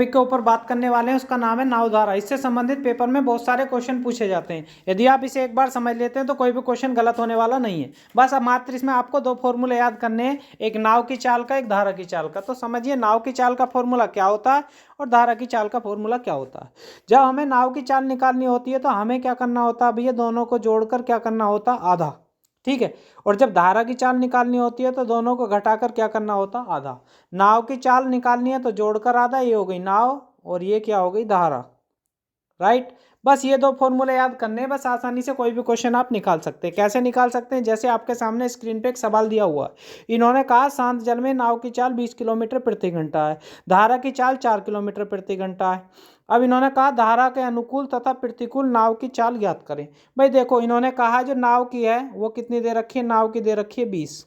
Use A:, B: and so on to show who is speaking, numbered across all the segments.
A: Topic के ऊपर बात करने वाले हैं उसका नाम है नावधारा। इससे संबंधित पेपर में बहुत सारे क्वेश्चन पूछे जाते हैं। यदि आप इसे एक बार समझ लेते हैं तो कोई भी क्वेश्चन गलत होने वाला नहीं है। बस अब मात्र इसमें आपको दो फॉर्मूले याद करने हैं, एक नाव की चाल का, एक धारा की चाल का। तो समझिए नाव की चाल का फॉर्मूला क्या होता है और धारा की चाल का फॉर्मूला क्या होता है। जब हमें नाव की चाल निकालनी होती है तो हमें क्या करना होता है भैया, दोनों को जोड़कर क्या करना होता है, आधा। ठीक है। और जब धारा की चाल निकालनी होती है तो दोनों को घटाकर क्या करना होता, आधा। नाव की चाल निकालनी है तो जोड़कर आधा, ये हो गई नाव और ये क्या हो गई, धारा। राइट। बस ये दो फॉर्मूले याद करने हैं, बस आसानी से कोई भी क्वेश्चन आप निकाल सकते हैं। कैसे निकाल सकते हैं, जैसे आपके सामने स्क्रीन पे एक सवाल दिया हुआ है। इन्होंने कहा शांत जल में नाव की चाल 20 किलोमीटर प्रति घंटा है, धारा की चाल 4 किलोमीटर प्रति घंटा है। अब इन्होंने कहा धारा के अनुकूल तथा प्रतिकूल नाव की चाल ज्ञात करें। भाई देखो, इन्होंने कहा जो नाव की है वो कितनी दे रखी है, नाव की दे रखी है 20।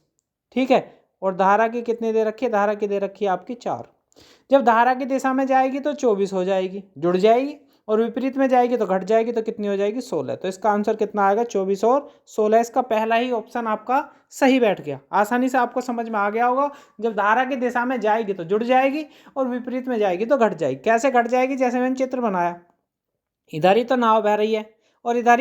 A: ठीक है। और धारा की कितनी दे रखी है, धारा की दे रखी है आपकी 4। जब धारा की दिशा में जाएगी तो 24 हो जाएगी, जुड़ जाएगी, और विपरीत में जाएगी तो घट जाएगी, तो कितनी हो जाएगी, 16। तो इसका आंसर कितना आएगा, 24 और 16। इसका पहला ही ऑप्शन आपका सही बैठ गया। आसानी से आपको समझ में आ गया होगा। जब धारा की दिशा में जाएगी तो जुड़ जाएगी और विपरीत में जाएगी तो घट जाएगी। कैसे घट जाएगी, जैसे मैंने चित्र बनाया, इधर ही तो नाव बह रही है और इधर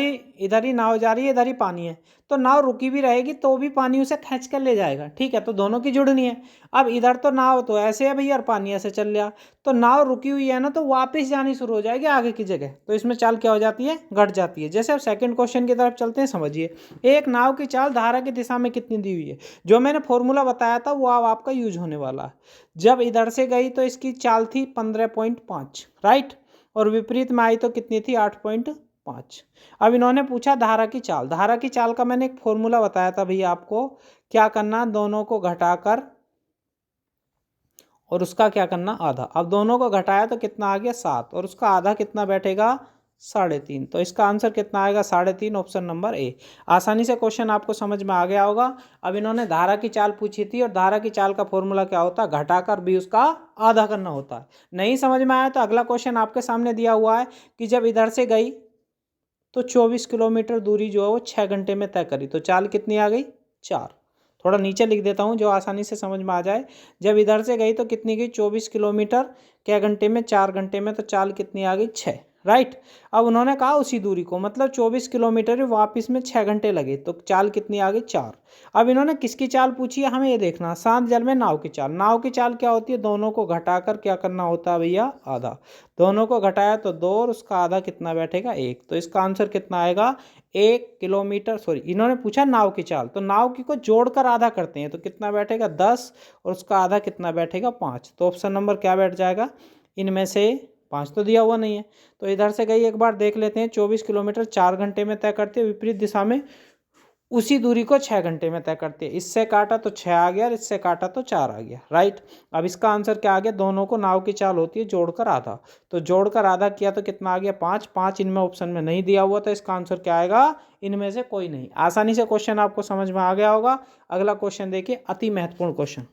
A: ही नाव जा रही है, इधर ही पानी है, तो नाव रुकी भी रहेगी तो भी पानी उसे खींच कर ले जाएगा। ठीक है, तो दोनों की जुड़नी है। अब इधर तो नाव तो ऐसे है भैया और पानी ऐसे चल रहा, तो नाव रुकी हुई है ना, तो वापस जानी शुरू हो जाएगी आगे की जगह, तो इसमें चाल क्या हो जाती है, घट जाती है। जैसे अब सेकंड क्वेश्चन की तरफ चलते हैं। समझिए, एक नाव की चाल धारा की दिशा में कितनी दी हुई है। जो मैंने फॉर्मूला बताया था वो अब आपका यूज होने वाला है। जब इधर से गई तो इसकी चाल थी 15.5, राइट, और विपरीत में आई तो कितनी थी, 8.5। अब इन्होंने पूछा धारा की चाल। धारा की चाल का मैंने एक फॉर्मूला बताया था भैया आपको, क्या करना, दोनों को घटाकर और उसका क्या करना, आधा। अब दोनों को घटाया तो कितना आ गया, 7, और उसका आधा कितना बैठेगा, 3.5। तो इसका आंसर कितना आएगा, 3.5, ऑप्शन नंबर ए। आसानी से क्वेश्चन आपको समझ में आ गया होगा। अब इन्होंने धारा की चाल पूछी थी और धारा की चाल का फॉर्मूला क्या होता है, घटाकर भी उसका आधा करना होता है। नहीं समझ में आया तो अगला क्वेश्चन आपके सामने दिया हुआ है कि जब इधर से गई तो 24 किलोमीटर दूरी जो है वो 6 घंटे में तय करी, तो चाल कितनी आ गई, 4। थोड़ा नीचे लिख देता हूँ जो आसानी से समझ में आ जाए। जब इधर से गई तो कितनी गई, 24 किलोमीटर, क्या घंटे में, 4 घंटे में, तो चाल कितनी आ गई, 6। राइट। अब उन्होंने कहा उसी दूरी को, मतलब 24 किलोमीटर वापस में 6 घंटे लगे, तो चाल कितनी आ गई, 4। अब इन्होंने किसकी चाल पूछी है, हमें ये देखना, शांत जल में नाव की चाल। नाव की चाल क्या होती है, दोनों को घटाकर क्या करना होता है भैया, आधा। दोनों को घटाया तो 2 और उसका आधा कितना बैठेगा, 1। तो इसका आंसर कितना आएगा, 1 किलोमीटर, सॉरी, इन्होंने पूछा नाव की चाल, तो नाव की को जोड़कर आधा करते हैं तो कितना बैठेगा, 10, और उसका आधा कितना बैठेगा, 5। तो ऑप्शन नंबर क्या बैठ जाएगा, इनमें से 5 तो दिया हुआ नहीं है। तो इधर से गई, एक बार देख लेते हैं, 24 किलोमीटर 4 घंटे में तय करते हैं, विपरीत दिशा में उसी दूरी को 6 घंटे में तय करते हैं। इससे काटा तो 6 आ गया और इससे काटा तो 4 आ गया, राइट। अब इसका आंसर क्या आ गया, दोनों को नाव की चाल होती है जोड़कर आधा, तो जोड़कर आधा किया तो कितना आ गया, 5। 5 इनमें ऑप्शन में नहीं दिया हुआ, तो इसका आंसर क्या आएगा, इनमें से कोई नहीं। आसानी से क्वेश्चन आपको समझ में आ गया होगा। अगला क्वेश्चन देखिए, अति महत्वपूर्ण क्वेश्चन।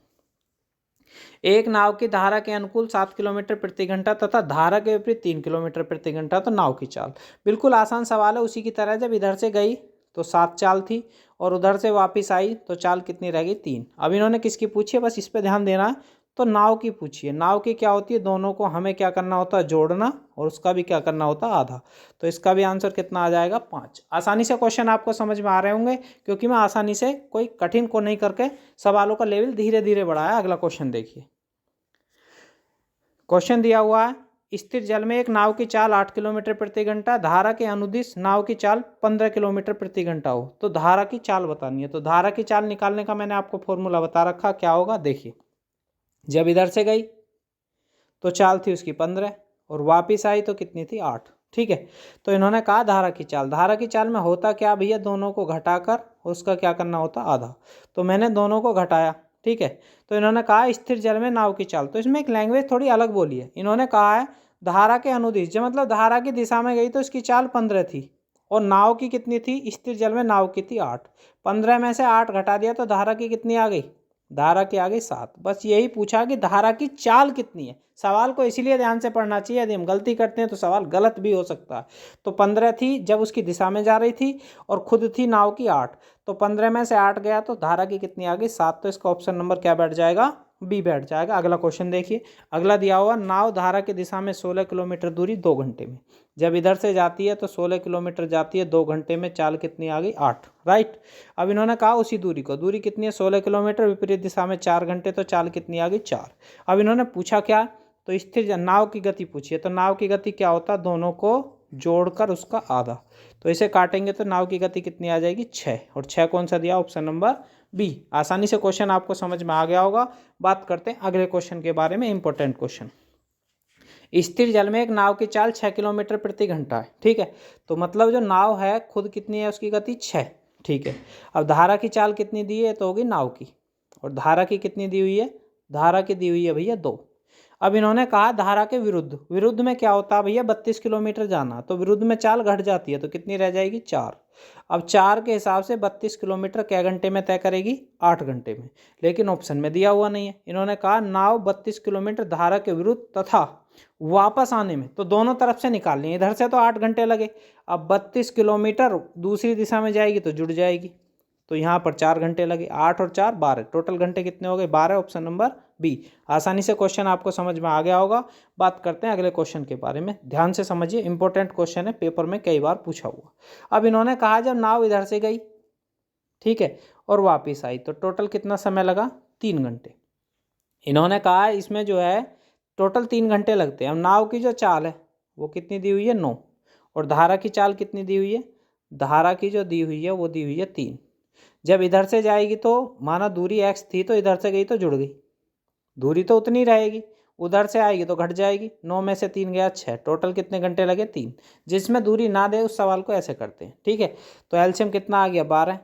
A: एक नाव की धारा के अनुकूल 7 किलोमीटर प्रति घंटा तथा धारा के विपरीत 3 किलोमीटर प्रति घंटा, तो नाव की चाल। बिल्कुल आसान सवाल है, उसी की तरह। जब इधर से गई तो 7 चाल थी और उधर से वापस आई तो चाल कितनी रह गई, 3। अब इन्होंने किसकी पूछी है, बस इस पे ध्यान देना है। तो नाव की पूछी है। नाव की क्या होती है, दोनों को हमें क्या करना होता है, जोड़ना, और उसका भी क्या करना होता है, आधा। तो इसका भी आंसर कितना आ जाएगा, 5। आसानी से क्वेश्चन आपको समझ में आ रहे होंगे, क्योंकि मैं आसानी से कोई कठिन को नहीं करके सवालों का लेवल धीरे धीरे बढ़ाया। अगला क्वेश्चन देखिए। क्वेश्चन दिया हुआ है, स्थिर जल में एक नाव की चाल 8 किलोमीटर प्रति घंटा, धारा के अनुदिश नाव की चाल 15 किलोमीटर प्रति घंटा हो, तो धारा की चाल बतानी है। तो धारा की चाल निकालने का मैंने आपको फॉर्मूला बता रखा, क्या होगा देखिए। जब इधर से गई तो चाल थी उसकी 15 और वापस आई तो कितनी थी, 8। ठीक है। तो इन्होंने कहा धारा की चाल। धारा की चाल में होता क्या भैया, दोनों को घटाकर उसका क्या करना होता, आधा। तो मैंने दोनों को घटाया, ठीक है। तो इन्होंने कहा स्थिर जल में नाव की चाल, तो इसमें एक लैंग्वेज थोड़ी अलग बोली है। इन्होंने कहा है धारा के अनुदिश, जो मतलब धारा की दिशा में गई तो इसकी चाल 15 थी, और नाव की कितनी थी, स्थिर जल में नाव की थी 8। 15 में से 8 घटा दिया तो धारा की कितनी आ गई, धारा की आ गई 7। बस यही पूछा कि धारा की चाल कितनी है। सवाल को इसीलिए ध्यान से पढ़ना चाहिए, यदि हम गलती करते हैं तो सवाल गलत भी हो सकता है। तो 15 थी जब उसकी दिशा में जा रही थी, और खुद थी नाव की 8। तो 15 में से 8 गया तो धारा की कितनी आ गई, 7। तो इसका ऑप्शन नंबर क्या बैठ जाएगा, बी बैठ जाएगा। अगला क्वेश्चन देखिए, अगला दिया हुआ नाव धारा की दिशा में 16 किलोमीटर दूरी 2 घंटे में। जब इधर से जाती है तो 16 किलोमीटर जाती है 2 घंटे में, चाल कितनी आ गई 8, राइट। अब इन्होंने कहा उसी दूरी को, दूरी कितनी है 16 किलोमीटर, विपरीत दिशा में 4 घंटे, तो चाल कितनी आ गई 4। अब इन्होंने पूछा क्या, तो स्थिर नाव की गति पूछी है, तो नाव की गति क्या होता है, दोनों को जोड़कर उसका आधा, तो इसे काटेंगे तो नाव की गति कितनी आ जाएगी 6, और 6 कौन सा दिया, ऑप्शन नंबर बी। आसानी से क्वेश्चन आपको समझ में आ गया होगा। बात करते हैं अगले क्वेश्चन के बारे में, इंपॉर्टेंट क्वेश्चन। स्थिर जल में एक नाव की चाल 6 किलोमीटर प्रति घंटा है, ठीक है। तो मतलब जो नाव है खुद कितनी है, उसकी गति 6, ठीक है। अब धारा की चाल कितनी दी है, तो होगी नाव की, और धारा की कितनी दी हुई है, धारा की दी हुई है भैया 2। अब इन्होंने कहा धारा के विरुद्ध, विरुद्ध में क्या होता है भैया 32 किलोमीटर जाना, तो विरुद्ध में चाल घट जाती है, तो कितनी रह जाएगी 4। अब 4 के हिसाब से 32 किलोमीटर क्या घंटे में तय करेगी, 8 घंटे में, लेकिन ऑप्शन में दिया हुआ नहीं है। इन्होंने कहा नाव 32 किलोमीटर धारा के विरुद्ध तथा वापस आने में, तो दोनों तरफ से निकालनी है, इधर से तो 8 घंटे लगे, अब 32 किलोमीटर दूसरी दिशा में जाएगी तो जुड़ जाएगी, तो यहाँ पर 4 घंटे लगे, 8 और 4 12, टोटल घंटे कितने हो गए 12, ऑप्शन नंबर बी। आसानी से क्वेश्चन आपको समझ में आ गया होगा। बात करते हैं अगले क्वेश्चन के बारे में, ध्यान से समझिए, इंपॉर्टेंट क्वेश्चन है, पेपर में कई बार पूछा हुआ। अब इन्होंने कहा जब नाव इधर से गई, ठीक है, और वापिस आई, तो टोटल कितना समय लगा 3 घंटे। इन्होंने कहा इसमें जो है टोटल 3 घंटे लगते हैं। अब नाव की जो चाल है वो कितनी दी हुई है 9, और धारा की चाल कितनी दी हुई है, धारा की जो दी हुई है वो दी हुई है 3। जब इधर से जाएगी तो माना दूरी x थी, तो इधर से गई तो जुड़ गई, दूरी तो उतनी रहेगी, उधर से आएगी तो घट जाएगी, 9 में से 3 गया 6, टोटल कितने घंटे लगे 3। जिसमें दूरी ना दे उस सवाल को ऐसे करते हैं, ठीक है। तो एलसीएम कितना आ गया 12,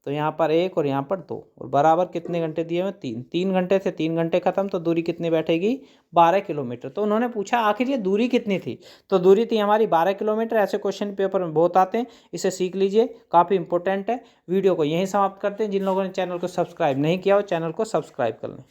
A: तो यहाँ पर 1 और यहाँ पर 2, और बराबर कितने घंटे दिए हुए 3, 3 घंटे से 3 घंटे खत्म, तो दूरी कितनी बैठेगी 12 किलोमीटर। तो उन्होंने पूछा आखिर ये दूरी कितनी थी, तो दूरी थी हमारी 12 किलोमीटर। ऐसे क्वेश्चन पेपर में बहुत आते हैं, इसे सीख लीजिए, काफ़ी इंपॉर्टेंट है। वीडियो को यहीं समाप्त करते हैं। जिन लोगों ने चैनल को सब्सक्राइब नहीं किया हो चैनल को सब्सक्राइब कर लें।